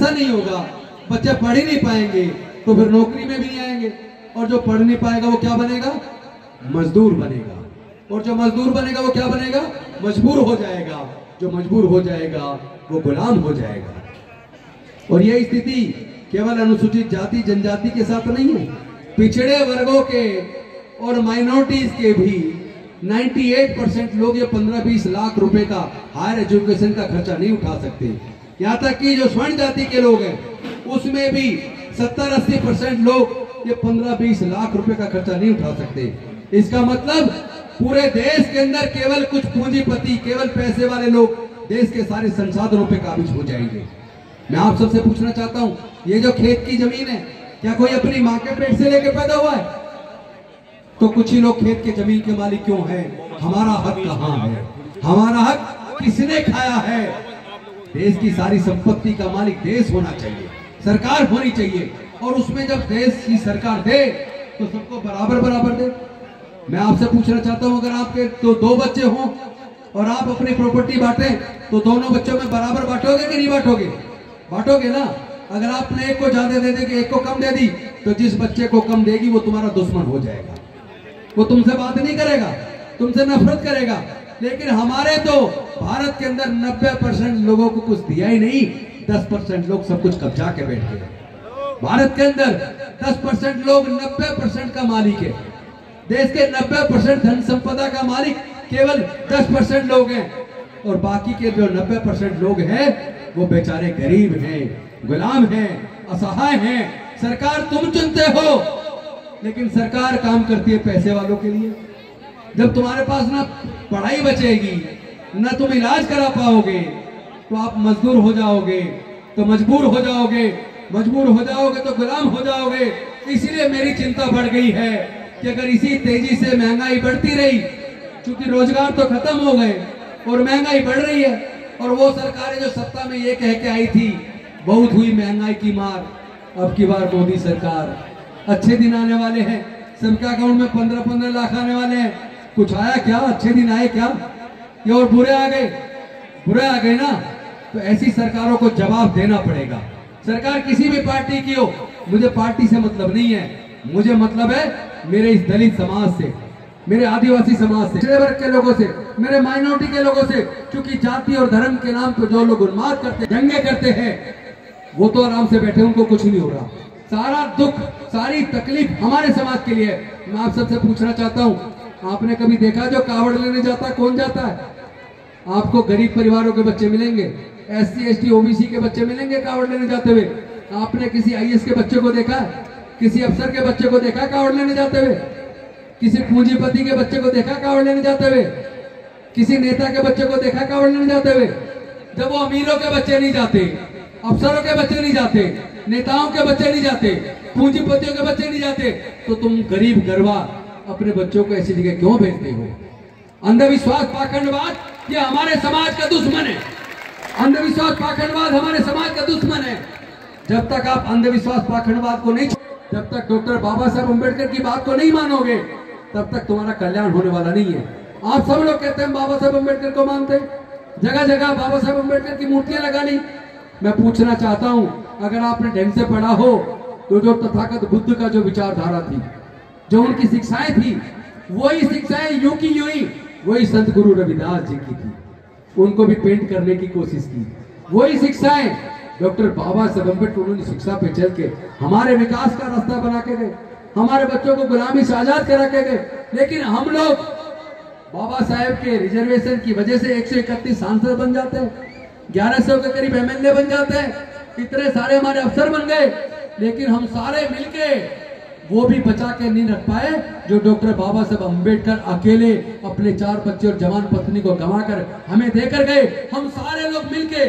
ऐसा नहीं होगा, बच्चे पढ़ ही नहीं पाएंगे तो फिर नौकरी में भी नहीं आएंगे, और जो पढ़ नहीं पाएगा वो क्या बनेगा? मजदूर बनेगा, और जो मजदूर बनेगा वो क्या बनेगा? मजबूर हो जाएगा, जो मजबूर हो जाएगा वो गुलाम हो जाएगा। और यही स्थिति केवल अनुसूचित जाति जनजाति के साथ नहीं है, पिछड़े वर्गों के और माइनॉरिटीज के भी 98% लोग ये 15-20 लाख रुपए का हायर एजुकेशन का खर्चा नहीं उठा सकते। यहाँ तक कि जो स्वर्ण जाति के लोग हैं उसमें भी 70-80% लोग ये 15-20 लाख रुपए का खर्चा नहीं उठा सकते। इसका मतलब पूरे देश के अंदर केवल कुछ पूंजीपति, केवल पैसे वाले लोग देश के सारे संसाधनों पे काबिज हो जाएंगे। मैं आप सबसे पूछना चाहता हूँ, ये जो खेत की जमीन है, क्या कोई अपनी माँ के पेट से लेके पैदा हुआ है? तो कुछ ही लोग खेत के जमीन के मालिक क्यों हैं? हमारा हक कहाँ है? हमारा हक किसने खाया है? देश की सारी संपत्ति का मालिक देश होना चाहिए, सरकार होनी चाहिए, और उसमें जब देश की सरकार दे तो सबको बराबर बराबर दे। मैं आपसे पूछना चाहता हूं, अगर आपके तो 2 बच्चे हों और आप अपनी प्रॉपर्टी बांटे तो दोनों बच्चों में बराबर बांटोगे कि नहीं बांटोगे? बांटोगे ना। अगर आपने एक को ज्यादा दे दी, एक को कम दे दी, तो जिस बच्चे को कम देगी वो तुम्हारा दुश्मन हो जाएगा, वो तुमसे बात नहीं करेगा, तुमसे नफरत करेगा। लेकिन हमारे तो भारत के अंदर 90% लोगों को कुछ दिया ही नहीं, 10% लोग सब कुछ कब्जा के बैठ गए। भारत के अंदर 10% लोग 90% का मालिक है। देश के 90% धन संपदा का मालिक केवल 10% लोग हैं, और बाकी के जो 90% लोग हैं वो बेचारे गरीब हैं, गुलाम हैं, असहाय हैं। सरकार तुम चुनते हो, लेकिन सरकार काम करती है पैसे वालों के लिए। जब तुम्हारे पास ना पढ़ाई बचेगी, ना तुम इलाज करा पाओगे, तो आप मजदूर हो जाओगे, तो मजबूर हो जाओगे, मजबूर हो जाओगे तो गुलाम हो जाओगे। इसलिए मेरी चिंता बढ़ गई है कि अगर इसी तेजी से महंगाई बढ़ती रही, क्योंकि रोजगार तो खत्म हो गए और महंगाई बढ़ रही है, और वो सरकारें जो सत्ता में ये कह के आई थी बहुत हुई महंगाई की मार, अब की बार मोदी सरकार, अच्छे दिन आने वाले हैं, सबके अकाउंट में 15-15 लाख आने वाले हैं। कुछ आया क्या? अच्छे दिन आए क्या? ये और बुरे आ गए? बुरे आ गए ना। तो ऐसी सरकारों को जवाब देना पड़ेगा। सरकार किसी भी पार्टी की हो, मुझे पार्टी से मतलब नहीं है, मुझे मतलब है मेरे इस दलित समाज से, मेरे आदिवासी समाज से, पिछड़े वर्ग के लोगों से, मेरे माइनॉरिटी के लोगों से। क्योंकि जाति और धर्म के नाम पर जो लोग उन्माद करते, दंगे करते हैं, वो तो आराम से बैठे, उनको कुछ नहीं हो रहा। सारा दुख, सारी तकलीफ हमारे समाज के लिए। मैं आप सबसे पूछना चाहता हूँ, आपने कभी देखा जो कावड़ लेने जाता है कौन जाता है? आपको गरीब परिवारों के बच्चे मिलेंगे, SC ST OBC के बच्चे मिलेंगे कावड़ लेने जाते हुए। आपने किसी IAS के बच्चे को देखा है? किसी अफसर के बच्चे को देखा कावड़ लेने जाते हुए? किसी पूंजीपति के बच्चे को देखा कावड़ लेने जाते हुए? किसी नेता के बच्चे को देखा कावड़ लेने जाते हुए? जब वो अमीरों के बच्चे नहीं जाते, अफसरों के बच्चे नहीं जाते, नेताओं के बच्चे नहीं जाते, पूंजीपतियों के बच्चे नहीं जाते, तो तुम गरीब गरबा अपने बच्चों को ऐसी जगह क्यों भेजते हो? अंधविश्वास, पाखंडवाद ये हमारे समाज का दुश्मन है। अंधविश्वास, पाखंडवाद हमारे समाज का दुश्मन है। जब तक आप अंधविश्वास, पाखंडवाद को नहीं, जब तक डॉक्टर बाबा साहब अम्बेडकर की बात को नहीं मानोगे, तब तक तुम्हारा कल्याण होने वाला नहीं है। आप सब लोग कहते हैं बाबा साहब अम्बेडकर को मानते, जगह जगह बाबा साहब अम्बेडकर की मूर्तियां लगा ली। मैं पूछना चाहता हूं, अगर आपने ढंग से पढ़ा हो तो जो तथागत बुद्ध का जो विचारधारा थी, जो उनकी शिक्षाएं थी, वही शिक्षाएं यूं की यूं ही वही संत गुरु रविदास जी की थी। उनको भी पेंट करने की कोशिश की। वही शिक्षाएं डॉक्टर बाबा साहब अम्बेडकर, उन्होंने शिक्षा पे चल के हमारे विकास का रास्ता बना के गए, हमारे बच्चों को गुलामी से आजाद करा के गए। लेकिन हम लोग बाबा साहेब के रिजर्वेशन की वजह से 131 सांसद बन जाते हैं, 1100 के करीब MLA बन जाते हैं, इतने सारे हमारे अफसर बन गए, लेकिन हम सारे मिलके वो भी बचा के नहीं रख पाए जो डॉक्टर बाबा साहब अम्बेडकर अकेले अपने 4 बच्चे और जवान पत्नी को गंवाकर हमें देकर गए। हम सारे लोग मिलके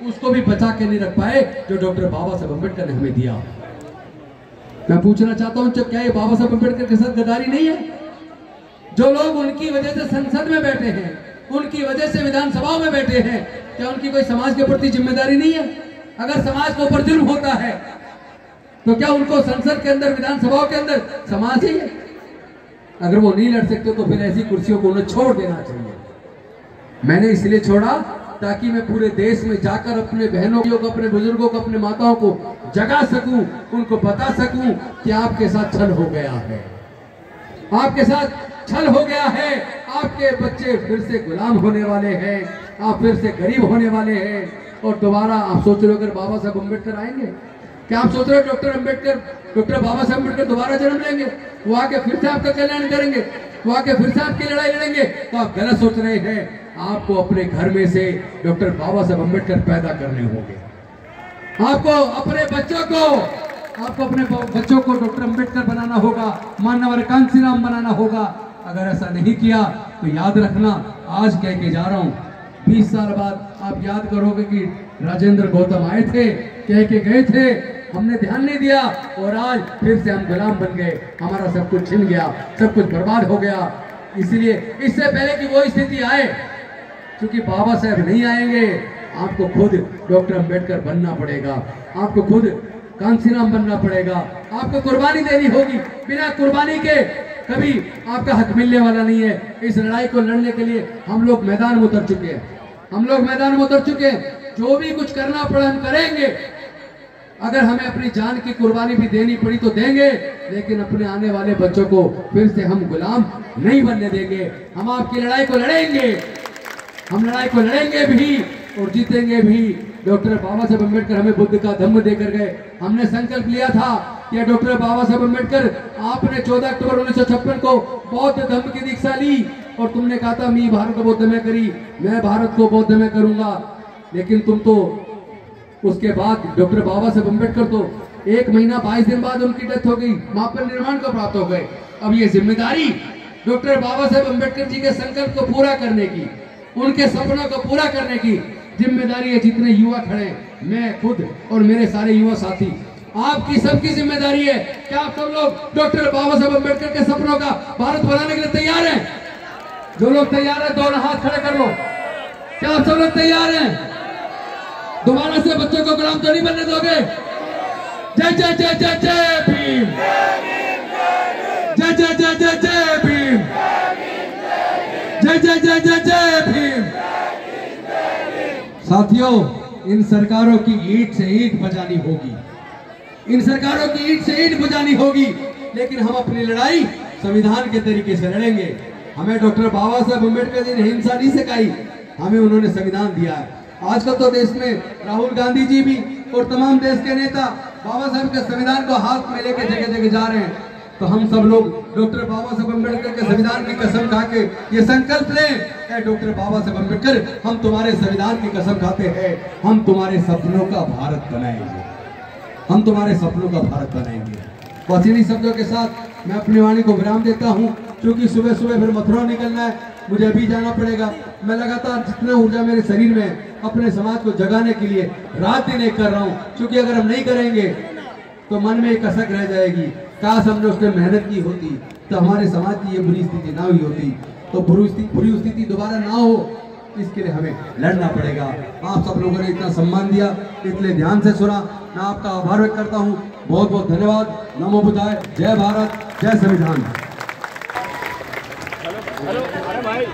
उसको भी बचा के नहीं रख पाए जो डॉक्टर बाबा साहब अम्बेडकर ने हमें दिया। मैं पूछना चाहता हूं, क्या ये बाबा साहब अम्बेडकर के साथ गद्दारी नहीं है? जो लोग उनकी वजह से संसद में बैठे हैं, उनकी वजह से विधानसभाओं में बैठे हैं, क्या उनकी कोई समाज के प्रति जिम्मेदारी नहीं है? अगर समाज के ऊपर जुल्म होता है तो क्या उनको संसद के अंदर, विधानसभाओं के अंदर समाज ही है? अगर वो नहीं लड़ सकते तो फिर ऐसी कुर्सियों को उन्हें छोड़ देना चाहिए। मैंने इसलिए छोड़ा ताकि मैं पूरे देश में जाकर अपने बहनों को, अपने बुजुर्गों को, अपने माताओं को जगा सकूं, उनको बता सकूं कि आपके साथ छल हो गया है, आपके साथ छल हो गया है, आपके बच्चे फिर से गुलाम होने वाले हैं, आप फिर से गरीब होने वाले हैं। और दोबारा आप सोच रहे हो अगर बाबा साहब अम्बेडकर आएंगे, क्या आप सोच रहे हो डॉक्टर बाबा साहब अम्बेडकर दोबारा जन्म लेंगे, वो आके फिर से आपका कल्याण करेंगे, वो आके फिर से आपकी लड़ाई लड़ेंगे? तो आप गलत सोच रहे हैं। आपको अपने घर में से डॉक्टर बाबा साहब अम्बेडकर पैदा करने होंगे। आपको अपने बच्चों को डॉक्टर अम्बेडकर बनाना होगा, मानवर कांसीराम बनाना होगा। अगर ऐसा नहीं किया तो याद रखना, आज कह के जा रहा हूं, 20 साल बाद आप याद करोगे कि राजेंद्र गौतम आए थे, कह के गए थे, हमने ध्यान नहीं दिया और आज फिर से हम गुलाम बन गए, हमारा सब कुछ छिन गया, सब कुछ बर्बाद हो गया। इसलिए इससे पहले कि वो स्थिति आए, क्योंकि बाबा साहब नहीं आएंगे, आपको खुद डॉक्टर अम्बेडकर बनना पड़ेगा, आपको खुद कांसीराम बनना पड़ेगा, आपको कुर्बानी देनी होगी। बिना कुर्बानी के कभी आपका हक मिलने वाला नहीं है। इस लड़ाई को लड़ने के लिए हम लोग मैदान में उतर चुके हैं, जो भी कुछ करना पड़ा हम करेंगे। अगर हमें अपनी जान की कुर्बानी भी देनी पड़ी तो देंगे, लेकिन अपने आने वाले बच्चों को फिर से हम गुलाम नहीं बनने देंगे। हम आपकी लड़ाई को लड़ेंगे, हम लड़ाई को लड़ेंगे भी और जीतेंगे भी। डॉक्टर बाबा साहब अम्बेडकर हमें बुद्ध का धम्म देकर गए। हमने संकल्प लिया था कि डॉक्टर बाबा साहब अम्बेडकर, आपने 14 अक्टूबर 1956 को बौद्ध धम्म की दीक्षा ली और तुमने कहा था मैं भारत को बौद्ध में करी, मैं भारत को बौद्ध में करूंगा। लेकिन तुम तो उसके बाद डॉक्टर बाबा साहब अम्बेडकर तो 1 महीना 22 दिन बाद उनकी डेथ हो गई, महापरिनिर्वाण निर्माण को प्राप्त हो गए। अब ये जिम्मेदारी डॉक्टर बाबा साहब अम्बेडकर जी के संकल्प को पूरा करने की, उनके सपनों को पूरा करने की जिम्मेदारी है। जितने युवा खड़े, मैं खुद और मेरे सारे युवा साथी, आपकी सबकी जिम्मेदारी है। क्या आप सब लोग डॉक्टर बाबा साहब अम्बेडकर के सपनों का भारत बनाने के लिए तैयार हैं? जो लोग तैयार हैं दोनों हाथ खड़े कर लो। क्या आप सब लोग तैयार हैं? दोबारा से बच्चों को गुलाम तो नहीं बनने दोगे? जय जय जय जय जय भीम, जय जय जय जय जय भीम, जय जय जय जय जय भीम। साथियों, इन सरकारों की ईंट से ईंट बजानी होगी, इन सरकारों की ईंट से ईंट बजानी होगी, लेकिन हम अपनी लड़ाई संविधान के तरीके से लड़ेंगे। हमें डॉक्टर बाबा साहब अम्बेडकर जी ने हिंसा नहीं सिखाई, हमें उन्होंने संविधान दिया है। आजकल तो देश में राहुल गांधी जी भी और तमाम देश के नेता बाबा साहब के संविधान को हाथ में लेके जगह जगह जा रहे हैं। तो हम सब लोग डॉक्टर बाबा साहब अम्बेडकर के संविधान की कसम खा के ये संकल्प लें, डॉक्टर बाबा साहब अम्बेडकर, हम तुम्हारे संविधान की कसम खाते हैं, हम तुम्हारे सपनों का भारत बनाएंगे, हम तुम्हारे सपनों का भारत बनाएंगे। बस इन्हीं शब्दों के साथ मैं अपनी वाणी को विराम देता हूं, क्योंकि सुबह सुबह फिर मथुरा निकलना है, मुझे अभी जाना पड़ेगा। मैं लगातार जितना ऊर्जा मेरे शरीर में अपने समाज को जगाने के लिए रात दिन एक कर रहा हूँ, क्योंकि अगर हम नहीं करेंगे तो मन में एक कसक रह जाएगी, काश हमने उसमें मेहनत की होती तो हमारे समाज की ये बुरी स्थिति ना हुई होती, तो बुरी स्थिति दोबारा ना हो, इसके लिए हमें लड़ना पड़ेगा। आप सब लोगों ने इतना सम्मान दिया, इतने ध्यान से सुना, मैं आपका आभार व्यक्त करता हूँ। बहुत बहुत धन्यवाद। नमो बुद्धाय, जय भारत, जय संविधान। हेलो, अरे भाई।